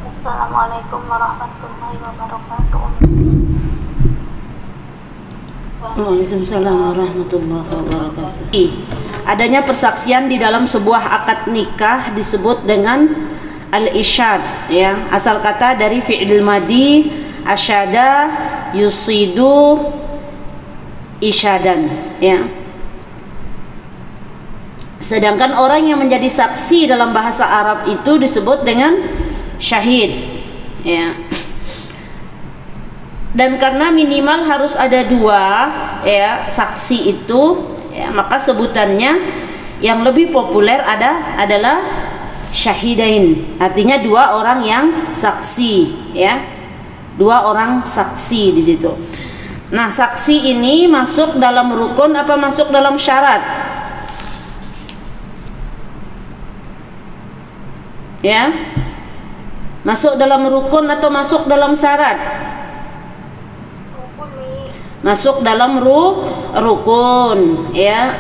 Assalamualaikum warahmatullahi wabarakatuh. Waalaikumsalam warahmatullahi wabarakatuh. Adanya persaksian di dalam sebuah akad nikah disebut dengan al-isyad, ya. Asal kata dari fi'il madi asyada yusidu isyadan, ya. Sedangkan orang yang menjadi saksi dalam bahasa Arab itu disebut dengan syahid, ya. Dan karena minimal harus ada dua, ya, saksi itu, ya, maka sebutannya yang lebih populer adalah syahidain. Artinya dua orang yang saksi, ya. Dua orang saksi di situ. Nah, saksi ini masuk dalam rukun apa masuk dalam syarat? Ya. Masuk dalam rukun atau masuk dalam syarat? Masuk dalam rukun, ya.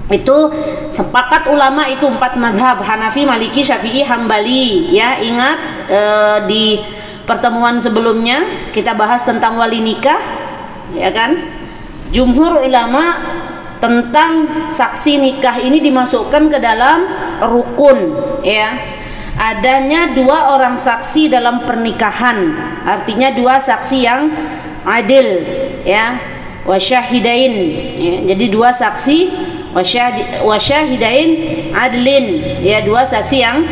Itu sepakat ulama itu 4 mazhab, Hanafi, Maliki, Syafi'i, Hambali, ya. Ingat di pertemuan sebelumnya kita bahas tentang wali nikah, ya kan? Jumhur ulama tentang saksi nikah ini dimasukkan ke dalam rukun, ya. Adanya dua orang saksi dalam pernikahan, artinya dua saksi yang adil, ya, wasyahidain, ya. Jadi dua saksi wasyahidain adlin, ya, dua saksi yang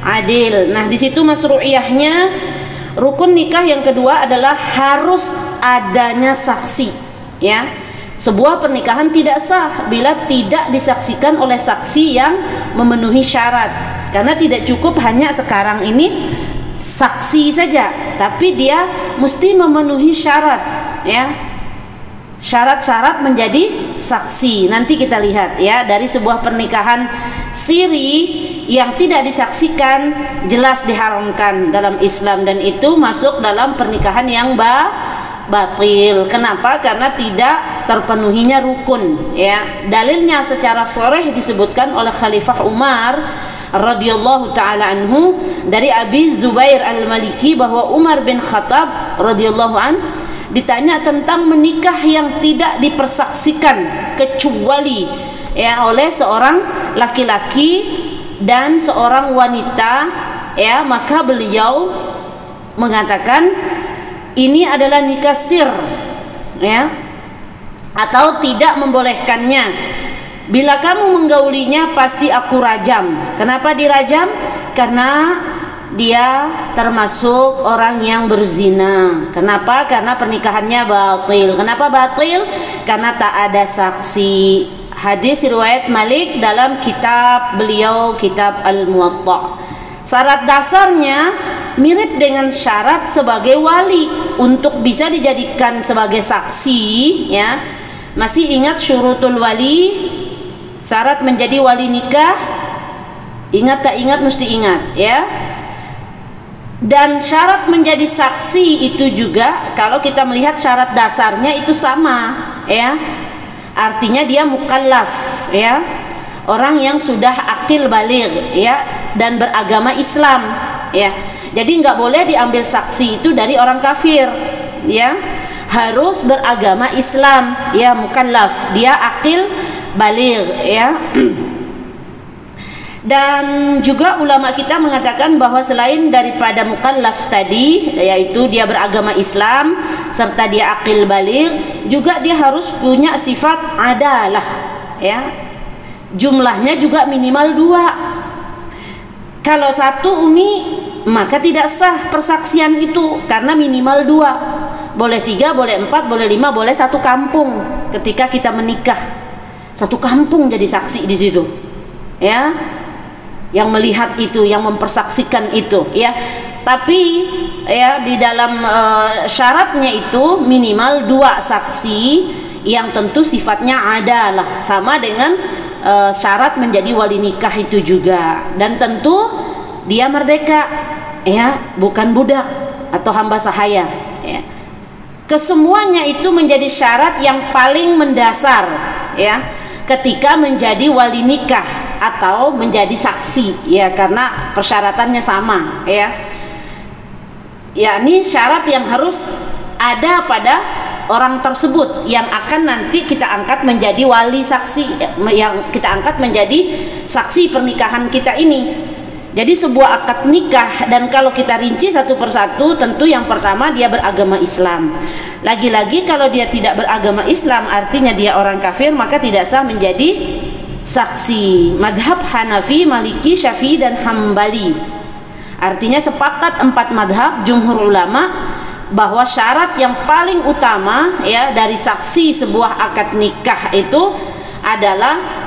adil. Nah, di situ masru'iyahnya rukun nikah yang kedua adalah harus adanya saksi, ya. Sebuah pernikahan tidak sah bila tidak disaksikan oleh saksi yang memenuhi syarat. Karena tidak cukup hanya sekarang ini saksi saja, tapi dia mesti memenuhi syarat, ya. Syarat-syarat menjadi saksi. Nanti kita lihat, ya, dari sebuah pernikahan siri yang tidak disaksikan jelas diharamkan dalam Islam, dan itu masuk dalam pernikahan yang batil. Kenapa? Karena tidak terpenuhinya rukun, ya. Dalilnya secara sharih disebutkan oleh Khalifah Umar radhiyallahu taala anhu dari Abi Zubair al-Maliki bahwa Umar bin Khattab radhiyallahu an ditanya tentang menikah yang tidak dipersaksikan kecuali, ya, oleh seorang laki-laki dan seorang wanita, ya, maka beliau mengatakan ini adalah nikah sir, ya, atau tidak membolehkannya. Bila kamu menggaulinya pasti aku rajam. Kenapa dirajam? Karena dia termasuk orang yang berzina. Kenapa? Karena pernikahannya batil. Kenapa batil? Karena tak ada saksi. Hadis riwayat Malik dalam kitab beliau, kitab Al-Muwatta. Syarat dasarnya mirip dengan syarat sebagai wali untuk bisa dijadikan sebagai saksi, ya. Masih ingat syurutul wali? Syarat menjadi wali nikah, ingat tak ingat? Mesti ingat, ya. Dan syarat menjadi saksi itu juga kalau kita melihat syarat dasarnya itu sama, ya. Artinya dia mukallaf, ya, orang yang sudah akil baligh, ya, dan beragama Islam, ya. Jadi nggak boleh diambil saksi itu dari orang kafir, ya. Harus beragama Islam, ya, mukallaf, dia akil baligh, ya. Dan juga ulama kita mengatakan bahwa selain daripada mukallaf tadi, yaitu dia beragama Islam serta dia akil baligh, juga dia harus punya sifat adalah, ya. Jumlahnya juga minimal 2. Kalau 1 umi maka tidak sah persaksian itu karena minimal 2. Boleh 3, boleh 4, boleh 5, boleh 1 kampung. Ketika kita menikah 1 kampung jadi saksi di situ, ya, yang melihat itu, yang mempersaksikan itu, ya. Tapi, ya, di dalam syaratnya itu minimal 2 saksi yang tentu sifatnya adalah sama dengan syarat menjadi wali nikah itu juga, dan tentu dia merdeka, ya, bukan budak atau hamba sahaya, ya. Kesemuanya itu menjadi syarat yang paling mendasar, ya, ketika menjadi wali nikah. atau menjadi saksi ya, karena persyaratannya sama ya. Yakni syarat yang harus ada pada orang tersebut yang akan nanti kita angkat menjadi wali saksi, yang kita angkat menjadi saksi pernikahan kita ini. Jadi sebuah akad nikah, dan kalau kita rinci satu persatu, tentu yang pertama dia beragama Islam. Lagi-lagi kalau dia tidak beragama Islam, artinya dia orang kafir, maka tidak sah menjadi saksi. Madhab Hanafi, Maliki, Syafi'i dan Hambali, artinya sepakat 4 madhab jumhur ulama bahwa syarat yang paling utama ya dari saksi sebuah akad nikah itu adalah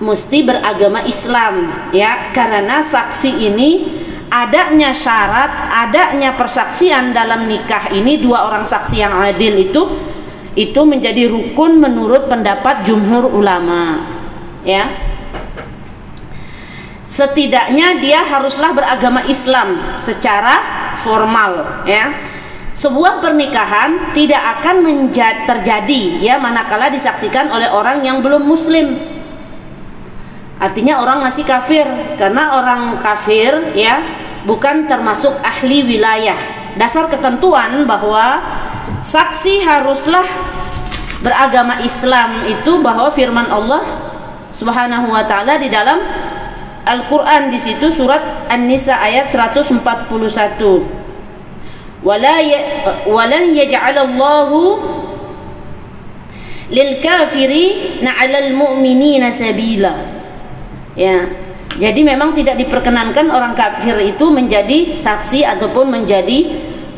mesti beragama Islam ya, karena saksi ini adanya syarat, adanya persaksian dalam nikah ini, 2 orang saksi yang adil itu menjadi rukun menurut pendapat jumhur ulama ya. Setidaknya dia haruslah beragama Islam secara formal ya. Sebuah pernikahan tidak akan terjadi ya manakala disaksikan oleh orang yang belum muslim. Artinya orang masih kafir, karena orang kafir ya bukan termasuk ahli wilayah. Dasar ketentuan bahwa saksi haruslah beragama Islam itu bahwa firman Allah Subhanahu wa taala di dalam Al-Qur'an, di situ surat An-Nisa ayat 141. Walan yaj'alallahu lil kafirina 'alal mu'minina sabila. Ya, jadi memang tidak diperkenankan orang kafir itu menjadi saksi ataupun menjadi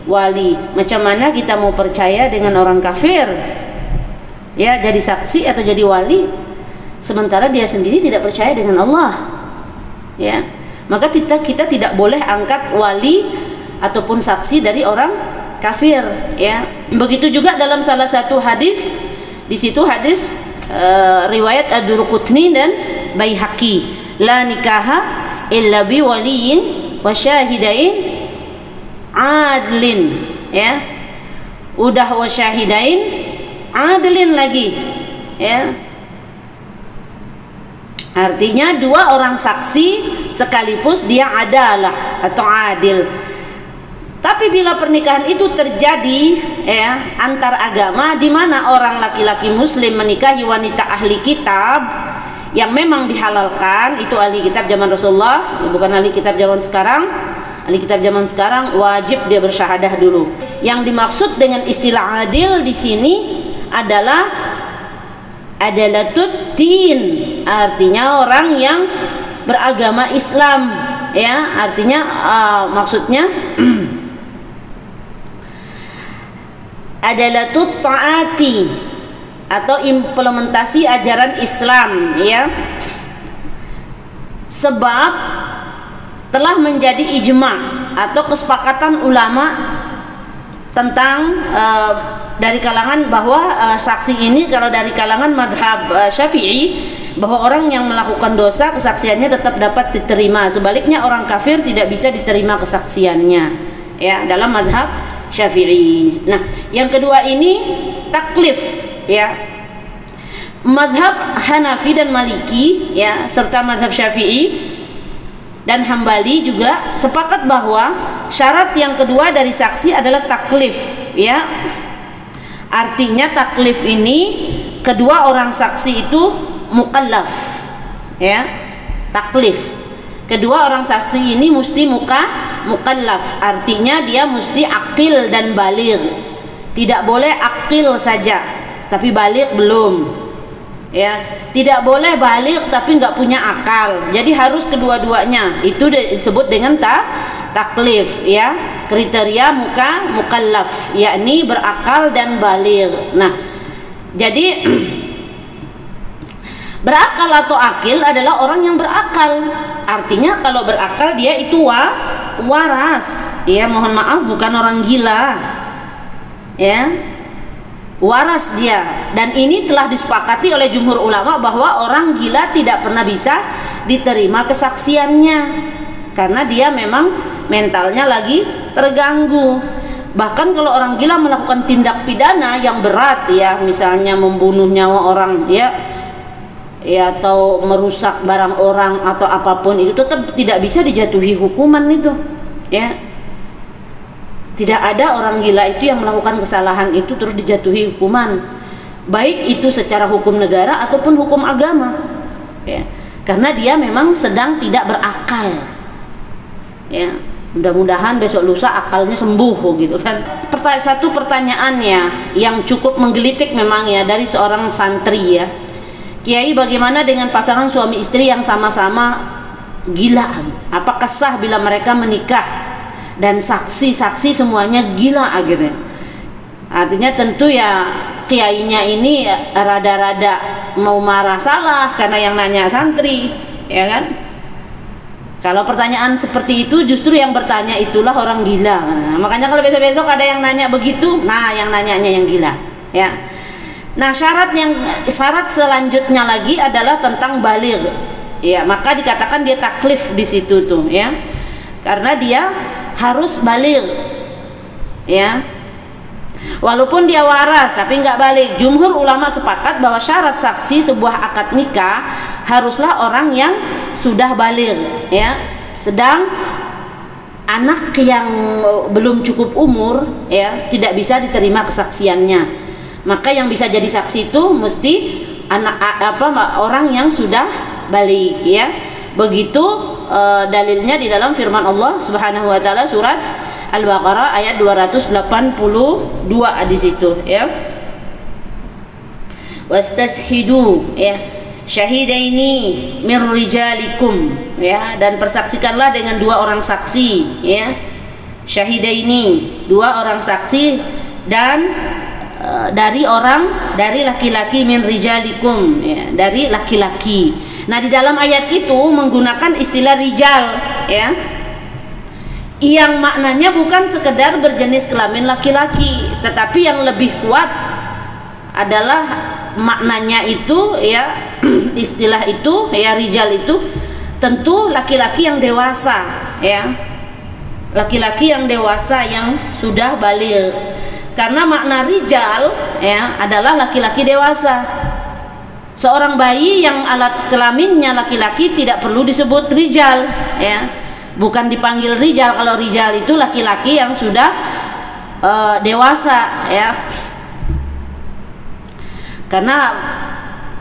wali. Macam mana kita mau percaya dengan orang kafir ya jadi saksi atau jadi wali, sementara dia sendiri tidak percaya dengan Allah ya? Maka kita tidak boleh angkat wali ataupun saksi dari orang kafir ya. Begitu juga dalam salah satu hadis, di situ hadis riwayat Ad-Durqutni dan Baihaqi, la nikaha illa bi waliyin wa syahidain adlin ya. Udah wa syahidain adlin lagi ya. Artinya 2 orang saksi sekalipun dia adalah atau adil. Tapi bila pernikahan itu terjadi ya antar agama, di mana orang laki-laki muslim menikahi wanita ahli kitab yang memang dihalalkan, itu ahli kitab zaman Rasulullah, bukan ahli kitab zaman sekarang. Ahli kitab zaman sekarang wajib dia bersyahadah dulu. Yang dimaksud dengan istilah adil di sini adalah adalatut din, artinya orang yang beragama Islam ya. Artinya maksudnya adalatut taati atau implementasi ajaran Islam ya. Sebab telah menjadi ijma atau kesepakatan ulama tentang dari kalangan bahwa saksi ini, kalau dari kalangan madhab Syafi'i, bahwa orang yang melakukan dosa kesaksiannya tetap dapat diterima, sebaliknya orang kafir tidak bisa diterima kesaksiannya ya dalam madhab Syafi'i. Nah, yang kedua ini taklif ya. Madhab Hanafi dan Maliki ya serta madhab Syafi'i dan Hambali juga sepakat bahwa syarat yang kedua dari saksi adalah taklif ya. Artinya taklif ini kedua orang saksi itu mukallaf ya. Taklif kedua orang saksi ini mesti mukallaf, artinya dia mesti akil dan baligh. Tidak boleh akil saja tapi baligh belum ya. Tidak boleh baligh tapi nggak punya akal, jadi harus kedua-duanya. Itu disebut dengan taklif ya. Kriteria mukallaf yakni berakal dan baligh. Nah, jadi berakal atau akil adalah orang yang berakal. Artinya kalau berakal dia itu waras ya, mohon maaf bukan orang gila ya, waras dia. Dan ini telah disepakati oleh jumhur ulama bahwa orang gila tidak pernah bisa diterima kesaksiannya karena dia memang mentalnya lagi terganggu. Bahkan kalau orang gila melakukan tindak pidana yang berat ya, misalnya membunuh nyawa orang ya atau merusak barang orang atau apapun, itu tetap tidak bisa dijatuhi hukuman itu, ya. Tidak ada orang gila itu yang melakukan kesalahan itu terus dijatuhi hukuman, baik itu secara hukum negara ataupun hukum agama, ya. Karena dia memang sedang tidak berakal, ya. Mudah-mudahan besok lusa akalnya sembuh gitu kan. Satu pertanyaannya yang cukup menggelitik memang ya dari seorang santri ya. Kiai, bagaimana dengan pasangan suami istri yang sama-sama gila? Apakah sah bila mereka menikah dan saksi-saksi semuanya gila akhirnya? Artinya tentu ya kiainya ini rada-rada mau marah salah karena yang nanya santri, ya kan? Kalau pertanyaan seperti itu justru yang bertanya itulah orang gila. Nah, makanya kalau besok-besok ada yang nanya begitu, nah yang nanyanya yang gila, ya. Nah, syarat selanjutnya lagi adalah tentang baligh. Ya, maka dikatakan dia taklif di situ tuh, ya. Karena dia harus baligh. Ya. Walaupun dia waras tapi nggak baligh. Jumhur ulama sepakat bahwa syarat saksi sebuah akad nikah haruslah orang yang sudah baligh, ya. Sedang anak yang belum cukup umur, ya, tidak bisa diterima kesaksiannya. Maka yang bisa jadi saksi itu mesti orang yang sudah balik, ya. Begitu dalilnya di dalam firman Allah Subhanahu wa taala surat Al-Baqarah ayat 282 di situ, ya. Wastashhidu, ya, syahidaini min rijalikum, ya, dan persaksikanlah dengan 2 orang saksi, ya. Syahidaini, 2 orang saksi dan dari laki-laki min rijalikum, ya, dari laki-laki. Nah, di dalam ayat itu menggunakan istilah rijal, ya, yang maknanya bukan sekedar berjenis kelamin laki-laki, tetapi yang lebih kuat adalah maknanya itu, ya, istilah itu, ya, rijal itu tentu laki-laki yang dewasa, ya, laki-laki yang dewasa yang sudah baligh. Karena makna rijal, ya, adalah laki-laki dewasa. Seorang bayi yang alat kelaminnya laki-laki tidak perlu disebut rijal, ya. Bukan dipanggil rijal. Kalau rijal itu laki-laki yang sudah dewasa, ya. Karena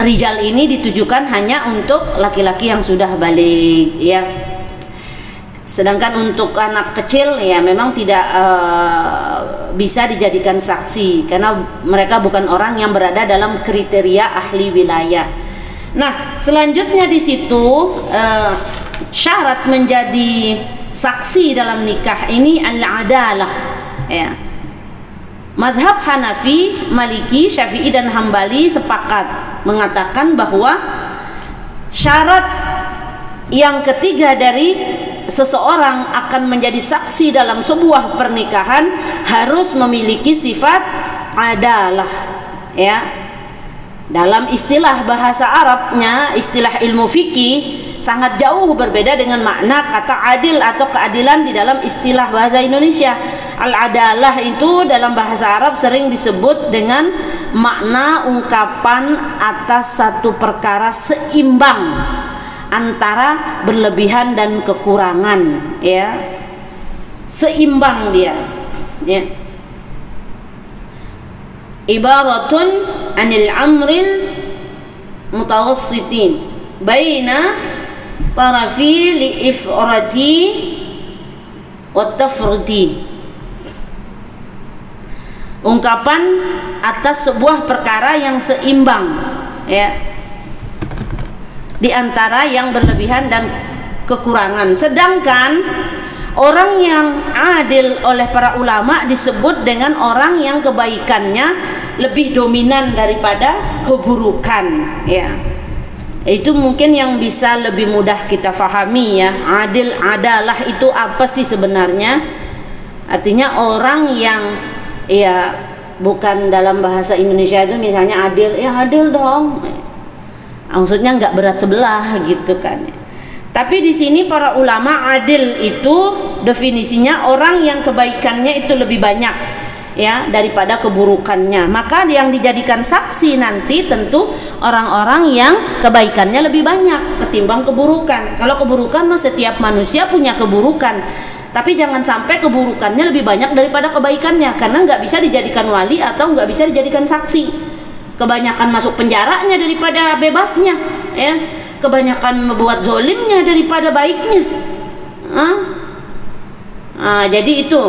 rijal ini ditujukan hanya untuk laki-laki yang sudah baligh, ya. Sedangkan untuk anak kecil, ya, memang tidak bisa dijadikan saksi karena mereka bukan orang yang berada dalam kriteria ahli wilayah. Nah, selanjutnya di situ syarat menjadi saksi dalam nikah ini al-adalah, ya. Mazhab Hanafi, Maliki, Syafi'i dan Hambali sepakat mengatakan bahwa syarat yang ketiga dari seseorang akan menjadi saksi dalam sebuah pernikahan harus memiliki sifat adalah, ya. Dalam istilah bahasa Arabnya, istilah ilmu fikih sangat jauh berbeda dengan makna kata adil atau keadilan di dalam istilah bahasa Indonesia. Al-adalah itu dalam bahasa Arab sering disebut dengan makna ungkapan atas satu perkara seimbang antara berlebihan dan kekurangan, ya. Seimbang dia, ya. Ibaratun anil amril mutawassitin baina tarafi li ifrati wa tafriti. Ungkapan atas sebuah perkara yang seimbang, ya, di antara yang berlebihan dan kekurangan. Sedangkan orang yang adil oleh para ulama disebut dengan orang yang kebaikannya lebih dominan daripada keburukan, ya. Itu mungkin yang bisa lebih mudah kita fahami, ya. Adil, adalah itu apa sih sebenarnya? Artinya orang yang, ya, bukan dalam bahasa Indonesia itu misalnya adil, ya adil dong. Maksudnya nggak berat sebelah gitu kan. Tapi di sini para ulama adil itu definisinya orang yang kebaikannya itu lebih banyak, ya, daripada keburukannya. Maka yang dijadikan saksi nanti tentu orang-orang yang kebaikannya lebih banyak ketimbang keburukan. Kalau keburukan mah setiap manusia punya keburukan, tapi jangan sampai keburukannya lebih banyak daripada kebaikannya, karena nggak bisa dijadikan wali atau nggak bisa dijadikan saksi. Kebanyakan masuk penjaranya daripada bebasnya, ya. Kebanyakan membuat zolimnya daripada baiknya. Jadi itu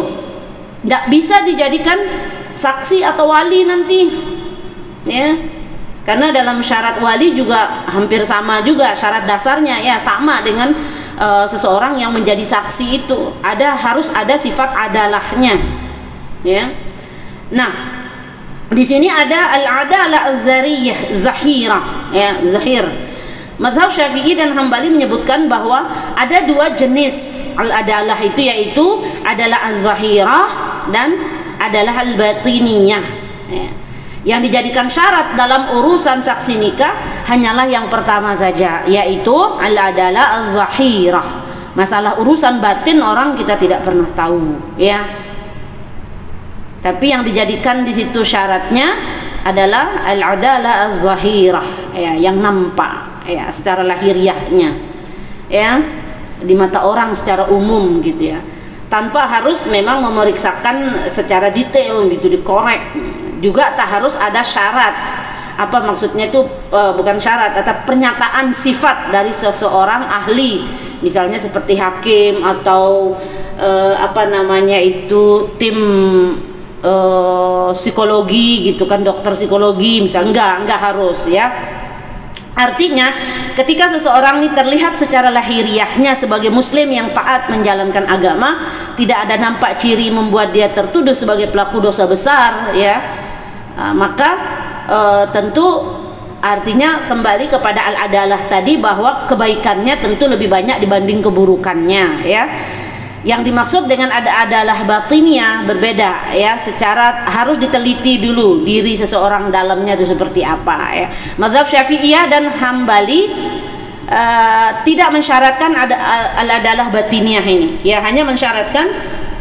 nggak bisa dijadikan saksi atau wali nanti, ya. Karena dalam syarat wali juga hampir sama juga syarat dasarnya, ya, sama dengan seseorang yang menjadi saksi itu harus ada sifat adalahnya, ya. Nah, di sini ada al-adalah az-zariyah, zahira, ya, zahir. Mazhab Syafi'i dan Hambali menyebutkan bahwa ada dua jenis al-adalah itu, yaitu adalah az-zahirah dan adalah al-batiniyah, ya. Yang dijadikan syarat dalam urusan saksi nikah hanyalah yang pertama saja, yaitu al-adalah az-zahirah. Masalah urusan batin orang kita tidak pernah tahu, ya. Tapi yang dijadikan di situ syaratnya adalah al-adalah az-zahirah, ya, yang nampak, ya, secara lahiriahnya, ya, di mata orang secara umum gitu, ya. Tanpa harus memang memeriksakan secara detail gitu, dikorek. Juga tak harus ada syarat. Apa maksudnya itu? Bukan syarat, atau pernyataan sifat dari seseorang ahli, misalnya seperti hakim atau tim psikologi gitu kan, dokter psikologi misalnya. Enggak harus, ya. Artinya ketika seseorang ini terlihat secara lahiriahnya sebagai muslim yang taat menjalankan agama, tidak ada nampak ciri membuat dia tertuduh sebagai pelaku dosa besar, ya, maka tentu artinya kembali kepada al-adalah tadi, bahwa kebaikannya tentu lebih banyak dibanding keburukannya, ya. Yang dimaksud dengan adalah batinnya berbeda, ya. Secara harus diteliti dulu diri seseorang dalamnya itu seperti apa, ya. Mazhab Syafi'iyah dan Hambali tidak mensyaratkan al-adalah batiniyah ini, ya, hanya mensyaratkan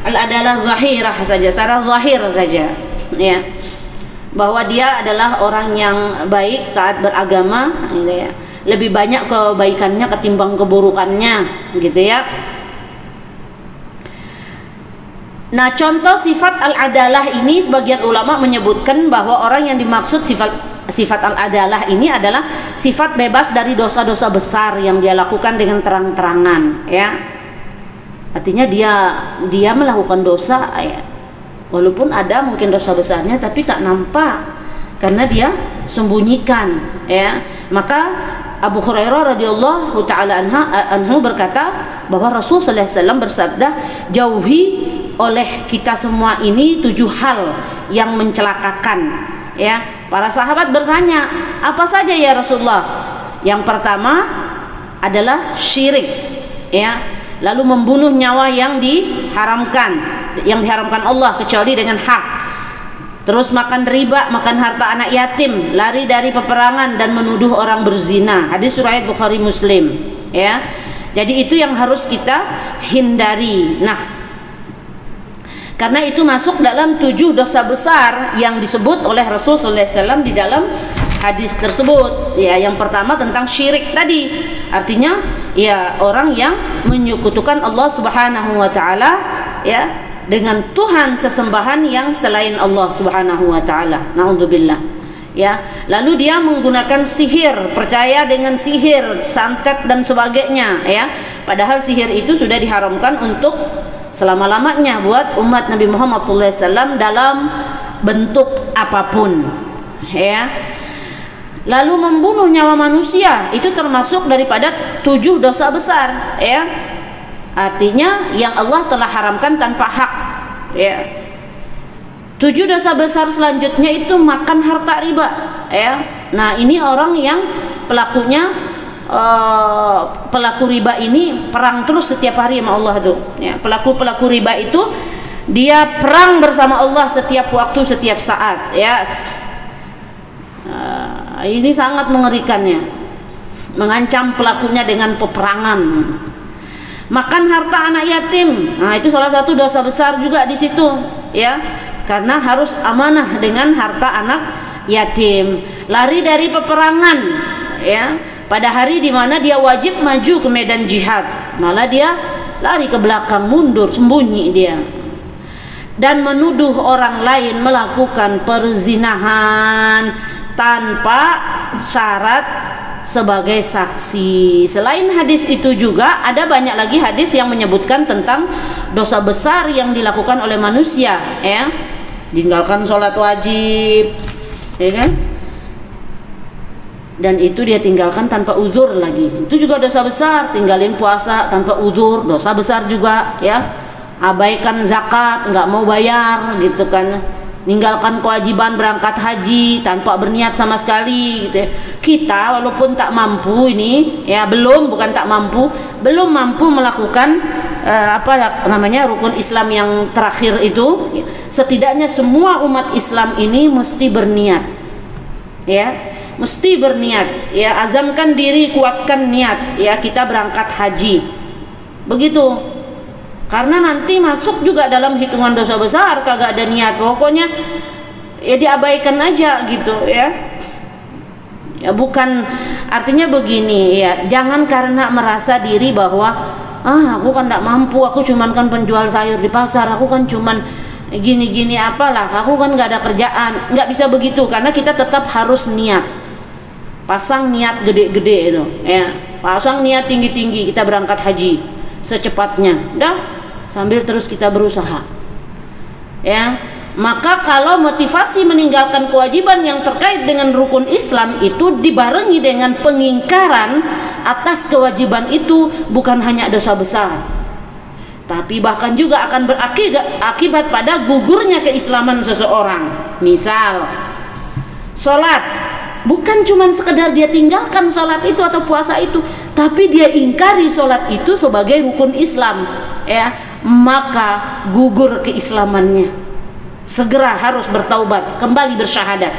al-adalah zahirah saja, secara zahir saja, ya, bahwa dia adalah orang yang baik, taat beragama, gitu, ya. Lebih banyak kebaikannya ketimbang keburukannya, gitu, ya. Nah, contoh sifat al-adalah ini sebagian ulama menyebutkan bahwa orang yang dimaksud sifat al-adalah ini adalah sifat bebas dari dosa-dosa besar yang dia lakukan dengan terang-terangan, ya. Artinya dia melakukan dosa, ya. Walaupun ada mungkin dosa besarnya tapi tak nampak karena dia sembunyikan, ya. Maka Abu Hurairah radhiyallahu taala anhu berkata bahwa Rasulullah SAW bersabda, jauhi oleh kita semua ini 7 hal yang mencelakakan, ya. Para sahabat bertanya, apa saja ya Rasulullah? Yang pertama adalah syirik, ya. Lalu membunuh nyawa yang diharamkan Allah kecuali dengan hak. Terus makan riba, makan harta anak yatim, lari dari peperangan dan menuduh orang berzina. Hadis riwayat Bukhari Muslim, ya. Jadi itu yang harus kita hindari. Nah, karena itu masuk dalam 7 dosa besar yang disebut oleh Rasulullah SAW di dalam hadis tersebut, ya. Yang pertama tentang syirik tadi, artinya ya orang yang menyekutukan Allah Subhanahu wa taala, ya, dengan Tuhan sesembahan yang selain Allah Subhanahu wa taala. Naudzubillah, ya. Lalu dia menggunakan sihir, percaya dengan sihir, santet dan sebagainya, ya. Padahal sihir itu sudah diharamkan untuk selama-lamanya buat umat Nabi Muhammad SAW dalam bentuk apapun, ya. Lalu membunuh nyawa manusia itu termasuk daripada 7 dosa besar, ya. Artinya yang Allah telah haramkan tanpa hak, ya. 7 dosa besar selanjutnya itu makan harta riba, ya. Nah, ini orang yang pelaku riba ini perang terus setiap hari sama Allah tuh, ya. Pelaku riba itu dia perang bersama Allah setiap waktu, setiap saat, ya. Ini sangat mengerikannya, mengancam pelakunya dengan peperangan. Makan harta anak yatim, nah itu salah satu dosa besar juga di situ, ya. Karena harus amanah dengan harta anak yatim, lari dari peperangan, ya, pada hari di mana dia wajib maju ke medan jihad, malah dia lari ke belakang, mundur, sembunyi dia, dan menuduh orang lain melakukan perzinahan tanpa syarat sebagai saksi. Selain hadis itu juga ada banyak lagi hadis yang menyebutkan tentang dosa besar yang dilakukan oleh manusia, ya, tinggalkan sholat wajib, ya kan, dan itu dia tinggalkan tanpa uzur lagi, itu juga dosa besar. Tinggalin puasa tanpa uzur, dosa besar juga, ya. Abaikan zakat, nggak mau bayar gitu kan, ninggalkan kewajiban berangkat haji tanpa berniat sama sekali gitu ya. Kita walaupun tak mampu ini, ya, bukan tak mampu, belum mampu melakukan apa namanya rukun Islam yang terakhir itu, setidaknya semua umat Islam ini mesti berniat, ya, mesti berniat, ya, azamkan diri, kuatkan niat, ya, kita berangkat haji, begitu. Karena nanti masuk juga dalam hitungan dosa besar kagak ada niat, pokoknya ya diabaikan aja gitu, ya. Ya bukan, artinya begini, ya, jangan karena merasa diri bahwa aku kan tidak mampu, aku cuman kan penjual sayur di pasar, aku kan cuman gini-gini apalah, aku kan nggak ada kerjaan. Nggak bisa begitu, karena kita tetap harus niat, pasang niat gede-gede itu, ya, pasang niat tinggi-tinggi, kita berangkat haji secepatnya, dah, sambil terus kita berusaha, ya. Maka kalau motivasi meninggalkan kewajiban yang terkait dengan rukun Islam itu dibarengi dengan pengingkaran atas kewajiban itu, bukan hanya dosa besar, tapi bahkan juga akan berakibat pada gugurnya keislaman seseorang. Misal sholat, bukan cuma sekedar dia tinggalkan sholat itu atau puasa itu, tapi dia ingkari sholat itu sebagai rukun Islam, ya, maka gugur keislamannya. Segera harus bertaubat, kembali bersyahadat,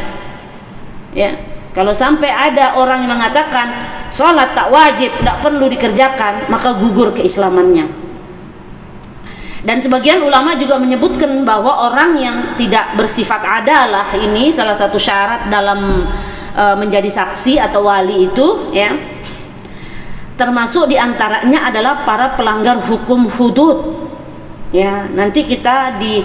ya. Kalau sampai ada orang yang mengatakan sholat tak wajib, tidak perlu dikerjakan, maka gugur keislamannya. Dan sebagian ulama juga menyebutkan bahwa orang yang tidak bersifat adalah ini salah satu syarat dalam menjadi saksi atau wali itu, ya, termasuk diantaranya adalah para pelanggar hukum hudud, ya. Nanti kita di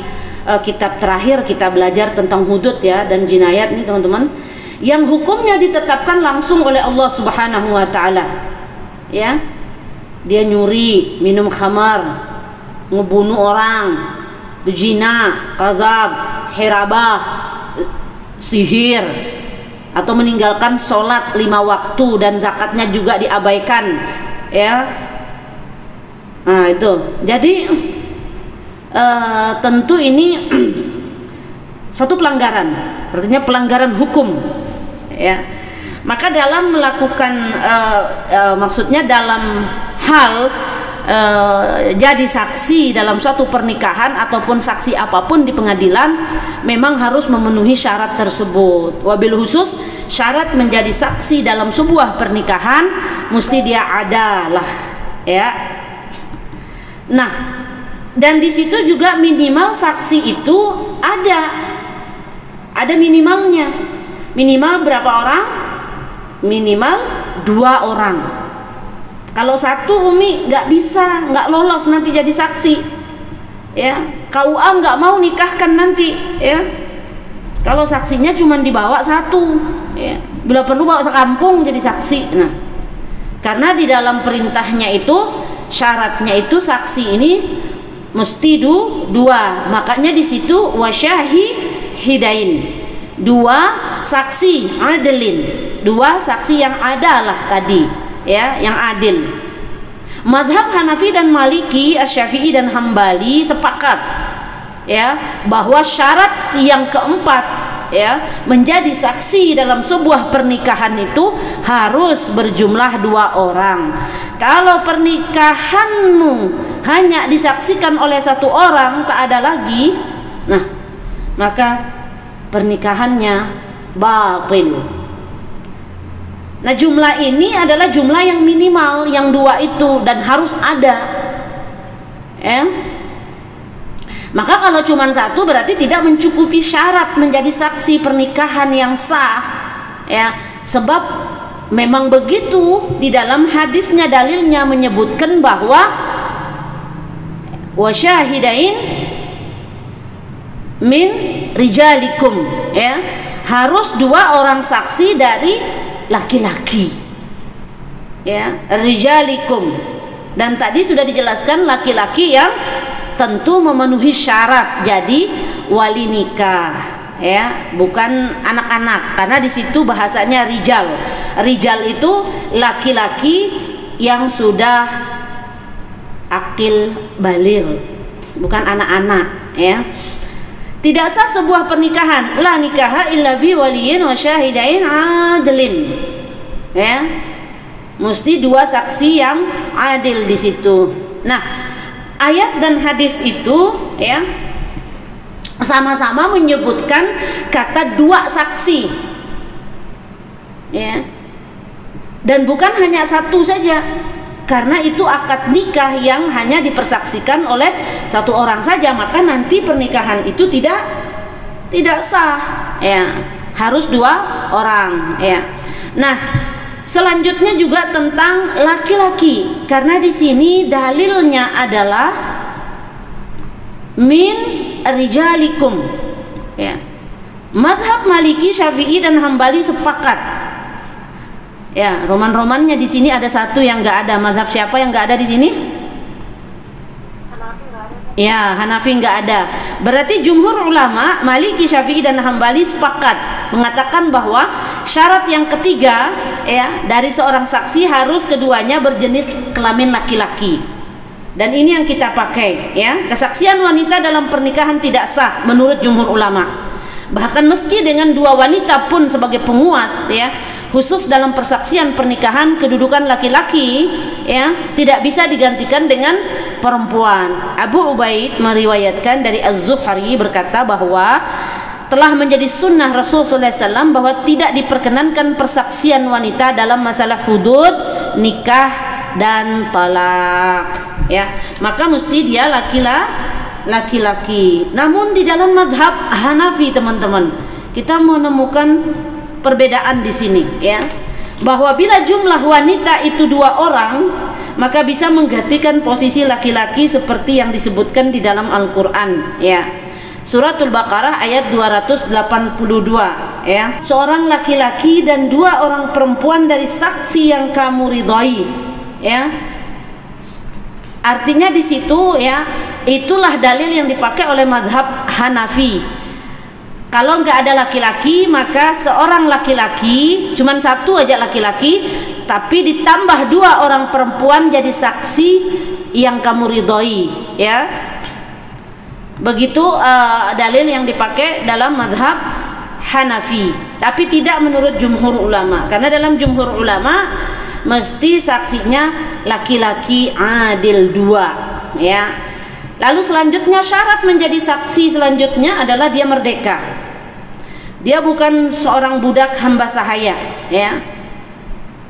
kitab terakhir kita belajar tentang hudud, ya, dan jinayat nih teman-teman, yang hukumnya ditetapkan langsung oleh Allah Subhanahu wa taala, ya. Dia nyuri, minum khamar, ngebunuh orang, berzina, kazab, hirabah, sihir, atau meninggalkan sholat 5 waktu dan zakatnya juga diabaikan, ya. Nah itu, jadi tentu ini satu pelanggaran, artinya pelanggaran hukum, ya. Maka dalam melakukan maksudnya dalam hal jadi saksi dalam suatu pernikahan ataupun saksi apapun di pengadilan, memang harus memenuhi syarat tersebut. Wabil khusus syarat menjadi saksi dalam sebuah pernikahan mesti dia adalah, ya. Nah, dan di situ juga minimal saksi itu ada minimalnya. Minimal berapa orang? Minimal 2 orang. Kalau satu Umi nggak bisa, nggak lolos nanti jadi saksi, ya. KUA nggak mau nikahkan nanti, ya. Kalau saksinya cuma dibawa 1, ya. Bila perlu bawa sekampung jadi saksi. Nah, karena di dalam perintahnya itu syaratnya itu saksi ini mesti 2, makanya di situ wasyahidain, 2 saksi adilin, 2 saksi yang adalah tadi, ya, yang adil. Madhab Hanafi dan Maliki, Asy-Syafi'i dan Hambali sepakat, ya, bahwa syarat yang keempat, ya, menjadi saksi dalam sebuah pernikahan itu harus berjumlah 2 orang. Kalau pernikahanmu hanya disaksikan oleh 1 orang, tak ada lagi, nah, maka pernikahannya batil. Nah, jumlah ini adalah jumlah yang minimal, yang 2 itu, dan harus ada, ya. Maka kalau cuma satu berarti tidak mencukupi syarat menjadi saksi pernikahan yang sah, ya. Sebab memang begitu, di dalam hadisnya dalilnya menyebutkan bahwa wasyahidain min rijalikum, ya, harus 2 orang saksi dari laki-laki, ya, rijalikum. Dan tadi sudah dijelaskan laki-laki yang tentu memenuhi syarat jadi wali nikah, ya, bukan anak-anak, karena di situ bahasanya rijal. Rijal itu laki-laki yang sudah akil baligh, bukan anak-anak, ya. Tidak sah sebuah pernikahan, la nikaha illa bi waliyin wa syahidain adlin, ya. Mesti 2 saksi yang adil di situ. Nah, ayat dan hadis itu, ya, sama-sama menyebutkan kata 2 saksi, ya, dan bukan hanya satu saja, karena itu akad nikah yang hanya dipersaksikan oleh 1 orang saja, maka nanti pernikahan itu tidak sah, ya, harus 2 orang, ya. Nah, selanjutnya juga tentang laki-laki, karena di sini dalilnya adalah min rijalikum, ya. Mazhab Maliki, Syafi'i dan Hambali sepakat, ya. Roman-romannya di sini ada 1 yang nggak ada. Mazhab siapa yang nggak ada di sini? Hanafi nggak ada. Ya, Hanafi nggak ada. Berarti jumhur ulama Maliki, Syafi'i dan Hambali sepakat mengatakan bahwa syarat yang ketiga, ya, dari seorang saksi harus keduanya berjenis kelamin laki-laki. Dan ini yang kita pakai, ya. Kesaksian wanita dalam pernikahan tidak sah menurut jumhur ulama. Bahkan meski dengan 2 wanita pun sebagai penguat, ya, khusus dalam persaksian pernikahan kedudukan laki-laki, ya, tidak bisa digantikan dengan perempuan. Abu Ubaid meriwayatkan dari Az-Zuhri berkata bahwa telah menjadi sunnah Rasulullah SAW bahwa tidak diperkenankan persaksian wanita dalam masalah hudud, nikah dan talak, ya. Maka mesti dia laki-laki. Namun di dalam mazhab Hanafi, teman-teman, kita menemukan perbedaan di sini, ya, bahwa bila jumlah wanita itu 2 orang, maka bisa menggantikan posisi laki-laki seperti yang disebutkan di dalam Al-Qur'an, ya. Suratul Baqarah ayat 282, ya. Seorang laki-laki dan 2 orang perempuan dari saksi yang kamu ridhoi, ya. Artinya di situ, ya, itulah dalil yang dipakai oleh mazhab Hanafi. Kalau nggak ada laki-laki, maka seorang laki-laki, cuman 1 aja laki-laki, tapi ditambah 2 orang perempuan jadi saksi yang kamu ridhoi, ya. Begitu dalil yang dipakai dalam mazhab Hanafi. Tapi tidak menurut jumhur ulama, karena dalam jumhur ulama mesti saksinya laki-laki adil 2, ya. Lalu selanjutnya syarat menjadi saksi selanjutnya adalah dia merdeka. Dia bukan seorang budak hamba sahaya, ya.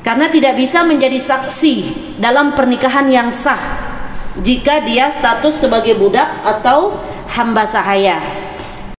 Karena tidak bisa menjadi saksi dalam pernikahan yang sah jika dia status sebagai budak atau hamba sahaya.